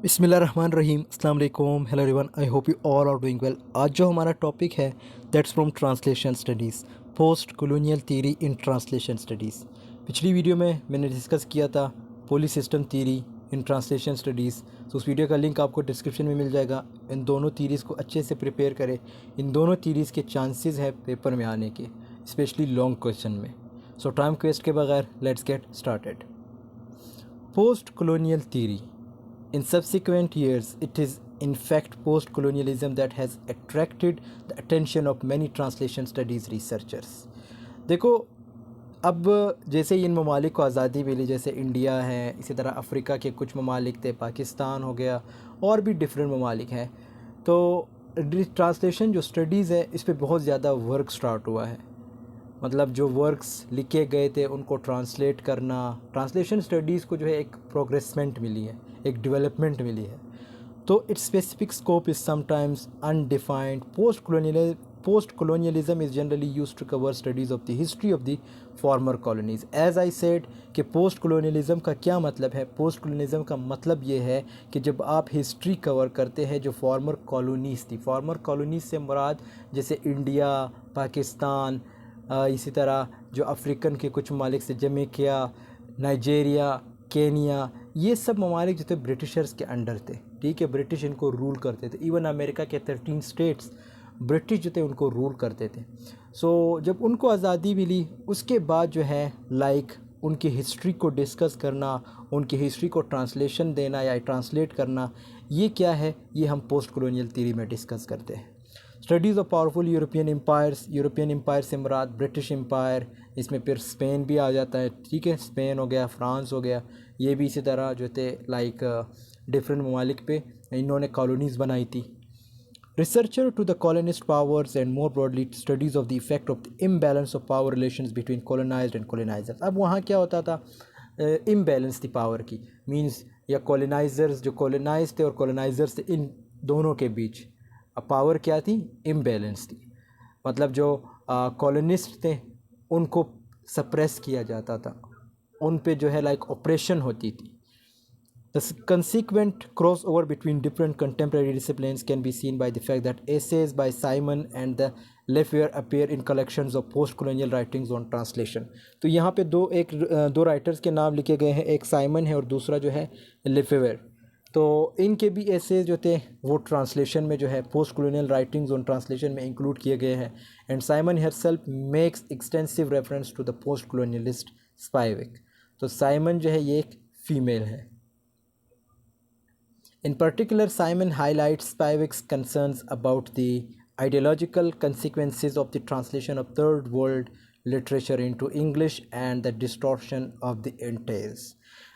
बिस्मिल्लाहिर्रहमानिर्रहीम अस्सलाम वालेकुम hello everyone I hope you all are doing well. आज जो हमारा टॉपिक है that's from translation studies, post colonial theory in translation studies. पिछली वीडियो में मैंने डिस्कस किया था polysystem theory in translation studies. तो उस वीडियो का लिंक आपको डिस्क्रिप्शन में मिल जाएगा। इन दोनों थ्योरीज़ को अच्छे से प्रिपेयर करें। इन दोनों थ्योरीज़ के चांसेस है पेपर में आने के, स्पेशली लॉन्ग क्वेश्चन में। सो टाइम वेस्ट के बगैर let's get started. Post colonial theory. In subsequent years, it is in fact post-colonialism that has attracted the attention of many translation studies researchers. देखो, अब जैसे इन ममालिक को आज़ादी मिली, जैसे इंडिया है, इसी तरह अफ्रीका के कुछ ममालिक थे, पाकिस्तान हो गया, और भी डिफरेंट ममालिक हैं। तो ट्रांसलेशन जो स्टडीज़ है इस पर बहुत ज़्यादा वर्क स्टार्ट हुआ है। मतलब जो वर्क्स लिखे गए थे उनको ट्रांसलेट करना, ट्रांसलेशन स्टडीज़ को जो है एक प्रोग्रेसमेंट मिली है, एक डेवलपमेंट मिली है। तो it's specific scope is sometimes undefined. Post colonialism is generally used to cover studies of the history of the former colonies. As I said कि पोस्ट colonialism का क्या मतलब है। पोस्ट colonialism का मतलब ये है कि जब आप हिस्ट्री कवर करते हैं जो फॉर्मर कॉलोनीज़ थी। फॉर्मर कॉलोनीज़ से मुराद जैसे इंडिया, पाकिस्तान, इसी तरह जो अफ्रीकन के कुछ ममालिक से जमैका, नाइजेरिया, केनिया, ये सब ममालिक जो थे ब्रिटिशर्स के अंडर थे। ठीक है, ब्रिटिश इनको रूल करते थे। इवन अमेरिका के 13 स्टेट्स ब्रिटिश जो थे उनको रूल करते थे। सो जब उनको आज़ादी मिली उसके बाद जो है उनकी हिस्ट्री को डिस्कस करना, उनकी हिस्ट्री को ट्रांसलेशन देना या ट्रांसलेट करना, ये क्या है, ये हम पोस्ट कॉलोनियल थ्योरी में डिस्कस करते हैं। Studies of powerful European empires, European empire से मुराद ब्रिटिश एम्पायर, इसमें फिर स्पेन भी आ जाता है। ठीक है, स्पेन हो गया, फ्रांस हो गया, ये भी इसी तरह जो थे डिफरेंट ममालिक पे इन्होंने कॉलोनीज़ बनाई थी। Researcher to the colonist powers and more broadly studies of the effect of the imbalance of power relations between colonised and colonisers. अब वहाँ क्या होता था, इम्बैलेंस थी पावर की, मींस या कॉलोनाइजर्स जो कॉलोनाइज थे और कॉलोनाइजर्स थे, इन दोनों के बीच पावर क्या थी, इम्बैलेंस थी। मतलब जो कॉलोनिस्ट थे उनको सप्रेस किया जाता था, उन पे जो है ऑपरेशन होती थी। The consequent crossover between different contemporary disciplines can be seen by the fact that essays by Simon and the Lefevre appear in collections of post-colonial writings on translation. तो यहाँ पे दो राइटर्स के नाम लिखे गए हैं, एक साइमन है और दूसरा जो है लेफेवेर। तो इनके भी एसेज जो थे वो ट्रांसलेशन में जो है post colonial writings on translation में इंक्लूड किए गए हैं। And Simon herself makes extensive reference to the post colonialist Spivak. तो साइमन जो है ये एक फीमेल है। In particular, Simon highlights Spivak's concerns about the ideological consequences of the translation of third world literature into English and the distortion of the entails.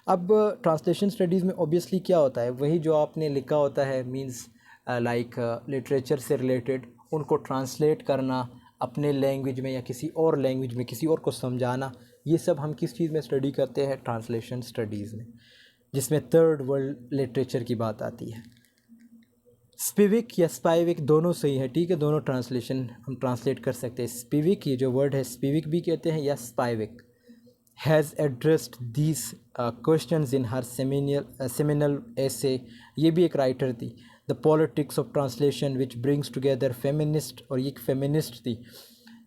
अब translation studies में obviously क्या होता है, वही जो आपने लिखा होता है, मींस लिटरेचर से रिलेटेड उनको ट्रांसलेट करना अपने लैंग्वेज में या किसी और लैंग्वेज में किसी और को समझाना, ये सब हम किस चीज़ में स्टडी करते हैं, ट्रांसलेशन स्टडीज़ में, जिसमें थर्ड वर्ल्ड लिटरेचर की बात आती है। स्पिविक या स्पाइविक दोनों सही है। ठीक है, दोनों ट्रांसलेशन हम ट्रांसलेट कर सकते हैं। स्पिविक, ये जो वर्ड है स्पिविक भी कहते हैं या Spivak, has addressed these questions in her seminal essay. ये भी एक राइटर थी। The politics of translation which brings together feminist, और ये एक फेमिनिस्ट थी,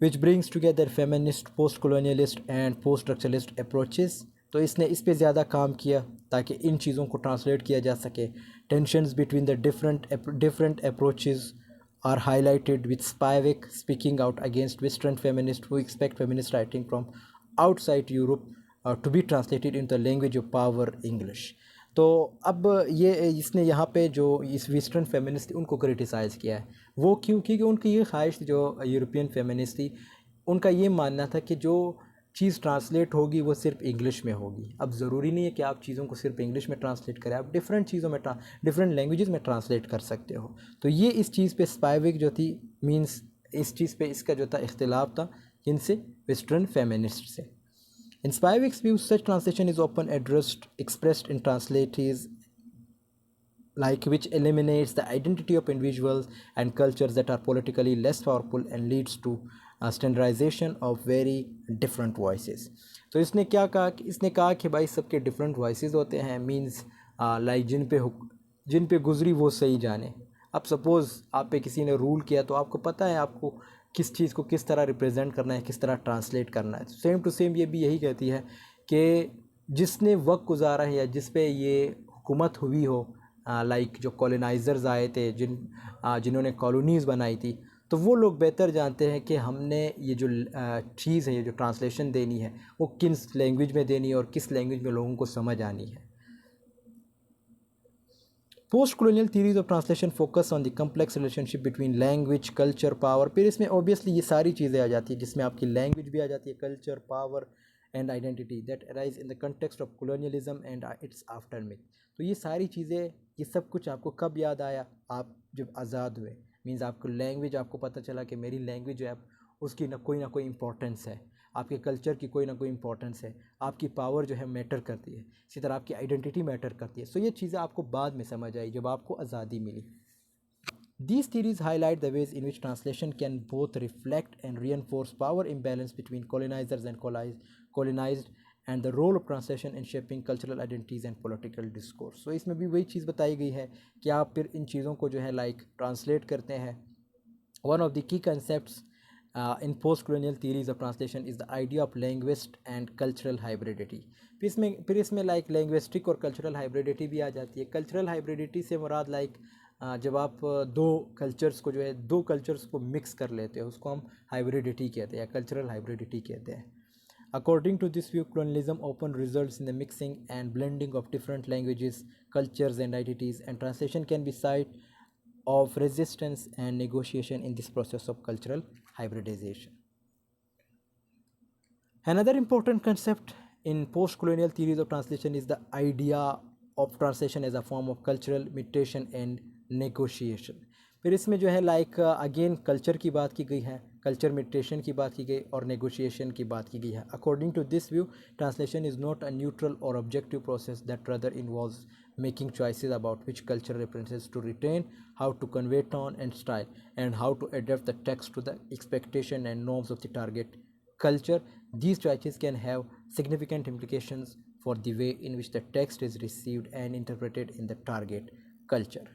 which brings together feminist, post colonialist and post structuralist approaches. तो इसने इस पे ज़्यादा काम किया ताकि इन चीज़ों को ट्रांसलेट किया जा सके। Tensions between the different approaches are highlighted with Spivak speaking out against western feminist who expect feminist writing from outside Europe to be translated in the language of power English. तो अब ये इसने यहाँ पे जो इस वेस्टर्न फेमिनिस्ट थी उनको क्रिटिसाइज़ किया है। वो क्यों? क्योंकि उनकी ये ख्वाहिश थी, जो यूरोपियन फेमिनिस्ट थी, उनका ये मानना था कि जो चीज़ ट्रांसलेट होगी वो सिर्फ इंग्लिश में होगी। अब ज़रूरी नहीं है कि आप चीज़ों को सिर्फ इंग्लिश में ट्रांसलेट करें, आप डिफरेंट चीज़ों में डिफरेंट लैंग्वेजेस में ट्रांसलेट कर सकते हो। तो ये इस चीज़ पे स्पाइविक जो थी, मींस इस चीज़ पे इसका जो था इख्तिलाफ था इनसे, वेस्टर्न फेमिनिस्ट से। In Spivak's view such translation is open addressed expressed in translatees which eliminates the identity of individuals and cultures that are politically less powerful and leads to standardization of very different voices. तो इसने कहा कि भाई सबके different voices होते हैं, means जिन पे जिन पे गुजरी वो सही जाने। अब सपोज़ आप पे किसी ने रूल किया तो आपको पता है आपको किस चीज़ को किस तरह रिप्रेजेंट करना है, किस तरह ट्रांसलेट करना है। सेम टू सेम ये भी यही कहती है कि जिसने वक्त गुजारा है या जिस पे ये हुकूमत हुई हो, लाइक जो कॉलोनाइज़र्स आए थे, जिन्होंने कॉलोनीज़ बनाई थी, तो वो लोग बेहतर जानते हैं कि हमने ये जो चीज़ है, ये जो ट्रांसलेशन देनी है, वो किस लैंग्वेज में देनी है और किस लैंग्वेज में लोगों को समझ आनी है। Post-colonial theories of translation focus on the complex relationship between language, culture, power. फिर इसमें ऑब्वियसली ये सारी चीज़ें आ जाती हैं, जिसमें आपकी लैंग्वेज भी आ जाती है, culture, power and identity that arise in the context of colonialism and its aftermath. तो ये सारी चीज़ें, ये सब कुछ आपको कब याद आया? आप जब आज़ाद हुए। मीन्स आपको लैंग्वेज, आपको पता चला कि मेरी लैंग्वेज जो है उसकी ना कोई इंपॉर्टेंस है, आपके कल्चर की कोई ना कोई इंपॉर्टेंस है, आपकी पावर जो है मैटर करती है, इसी तरह आपकी आइडेंटिटी मैटर करती है। सो ये चीज़ें आपको बाद में समझ आई जब आपको आज़ादी मिली। These theories highlight the ways in which translation can both reflect and reinforce power imbalance between colonizers and colonized, and the role of translation in shaping cultural identities and political discourse. So इसमें भी वही चीज़ बताई गई है कि आप फिर इन चीज़ों को जो है लाइक ट्रांसलेट करते हैं। One of the key concepts in post-colonial theories of translation is the idea of linguist and cultural hybridity. फिर इसमें लाइक लैंग्विस्टिक और कल्चरल हाइब्रिडिटी भी आ जाती है। कल्चरल हाइब्रिडिटी से मुराद लाइक जब आप दो कल्चर्स को जो है, दो कल्चर्स को मिक्स कर लेते हो, उसको हम हाइब्रिडिटी कहते हैं या कल्चरल हाइब्रिडिटी कहते हैं। According to this view, colonialism often results in the mixing and blending of different languages, cultures, and identities, and translation can be site of resistance and negotiation in this process of cultural hybridization. Another important concept in post-colonial theories of translation is the idea of translation as a form of cultural meditation and negotiation. फिर इसमें जो है like again culture की बात की गई है, culture meditation की बात की गई और negotiation की बात की गई है। According to this view, translation is not a neutral or objective process that rather involves making choices about which cultural references to retain, how to convey tone and style, and how to adapt the text to the expectation and norms of the target culture. These choices can have significant implications for the way in which the text is received and interpreted in the target culture.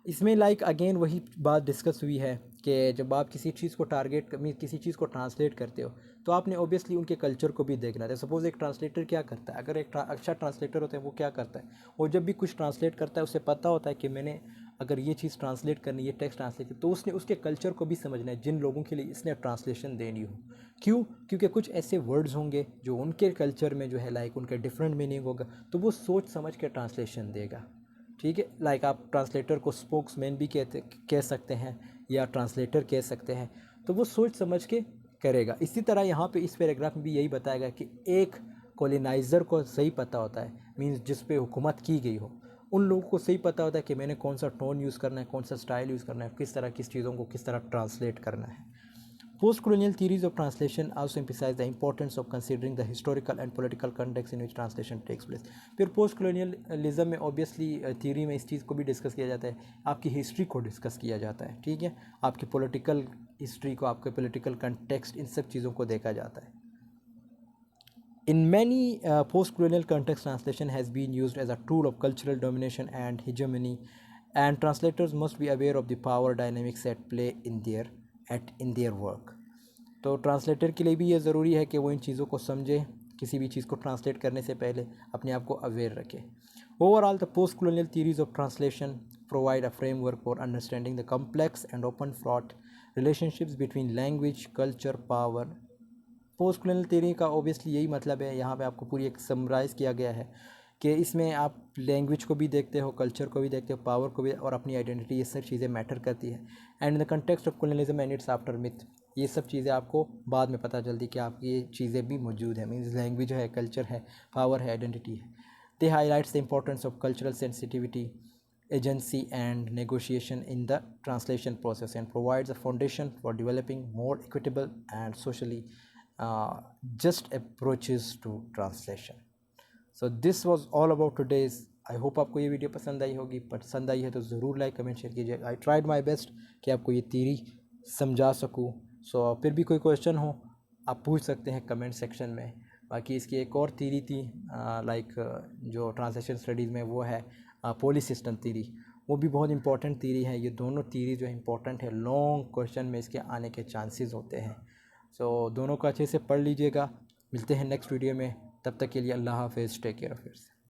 इसमें like again वही बात discuss हुई है कि जब आप किसी चीज़ को टारगेट किसी चीज़ को ट्रांसलेट करते हो तो आपने ऑब्वियसली उनके कल्चर को भी देखना है। सपोज़ एक ट्रांसलेटर क्या करता है, अगर एक अच्छा ट्रांसलेटर होता है वो क्या करता है, वो जब भी कुछ ट्रांसलेट करता है उसे पता होता है कि मैंने अगर ये चीज़ ट्रांसलेट करनी है, टेक्स्ट ट्रांसलेट, तो उसने उसके कल्चर को भी समझना है जिन लोगों के लिए इसने ट्रांसलेशन देनी हो। क्यों? क्योंकि कुछ ऐसे वर्ड्स होंगे जो उनके कल्चर में जो है लाइक उनका डिफरेंट मीनिंग होगा, तो वो सोच समझ के ट्रांसलेशन देगा। ठीक है, लाइक आप ट्रांसलेटर को स्पोक्समैन भी कह सकते हैं या ट्रांसलेटर कह सकते हैं, तो वो सोच समझ के करेगा। इसी तरह यहाँ पे इस पैराग्राफ में भी यही बताया गया कि एक कॉलोनाइज़र को सही पता होता है, मींस जिस पे हुकूमत की गई हो, उन लोगों को सही पता होता है कि मैंने कौन सा टोन यूज़ करना है, कौन सा स्टाइल यूज़ करना है, किस तरह किस चीज़ों को किस तरह ट्रांसलेट करना है। Post-colonial theories of translation also emphasize the importance of considering the historical and political context in which translation takes place. फिर पोस्ट colonialism में ऑब्वियसली थ्योरी में इस चीज़ को भी डिस्कस किया जाता है, आपकी हिस्ट्री को डिस्कस किया जाता है। ठीक है, आपकी पॉलिटिकल हिस्ट्री को, आपके पॉलिटिकल कंटेक्स्ट, इन सब चीज़ों को देखा जाता है। In many post-colonial contexts, translation has been used as a tool of cultural domination and hegemony, and translators must be aware of the power dynamics at play in their work. तो translator के लिए भी ये ज़रूरी है कि वो इन चीज़ों को समझे, किसी भी चीज़ को ट्रांसलेट करने से पहले अपने आप को अवेयर रखे। Overall the post colonial theories of translation provide a framework for understanding the complex and often fraught relationships between language, culture, power. Post colonial theory का ऑब्वियसली यही मतलब है, यहाँ पे आपको पूरी एक समराइज़ किया गया है कि इसमें आप लैंग्वेज को भी देखते हो, कल्चर को भी देखते हो, पावर को भी, और अपनी आइडेंटिटी, ये सब चीज़ें मैटर करती है। And in the context of colonialism and it's after myth, ये सब चीज़ें आपको बाद में पता चलती कि आपकी ये चीज़ें भी मौजूद है, मीन्स लैंग्वेज है, कल्चर है, पावर है, आइडेंटिटी है। They highlights the importance of cultural sensitivity, agency and negotiation in the translation process, and provides a foundation for developing more equitable and socially just approaches to translation. So this was all about today's. I hope आपको ये video पसंद आई होगी, पसंद आई है तो ज़रूर like comment share कीजिए। I tried my best कि आपको ये थ्योरी समझा सकूँ। सो फिर भी कोई क्वेश्चन हो आप पूछ सकते हैं कमेंट सेक्शन में। बाकी इसकी एक और थ्योरी थी लाइक जो ट्रांसलेशन स्टडीज़ में वो है पुलिस सिस्टम थ्योरी, वो भी बहुत इंपॉर्टेंट थ्योरी है। ये दोनों थ्योरी जो है इंपॉर्टेंट है, लॉन्ग क्वेश्चन में इसके आने के चांसेस होते हैं। सो दोनों को अच्छे से पढ़ लीजिएगा। मिलते हैं नेक्स्ट वीडियो में, तब तक के लिए अल्लाह हाफिज़, टेक केयर ऑफ़ योरसेल्फ।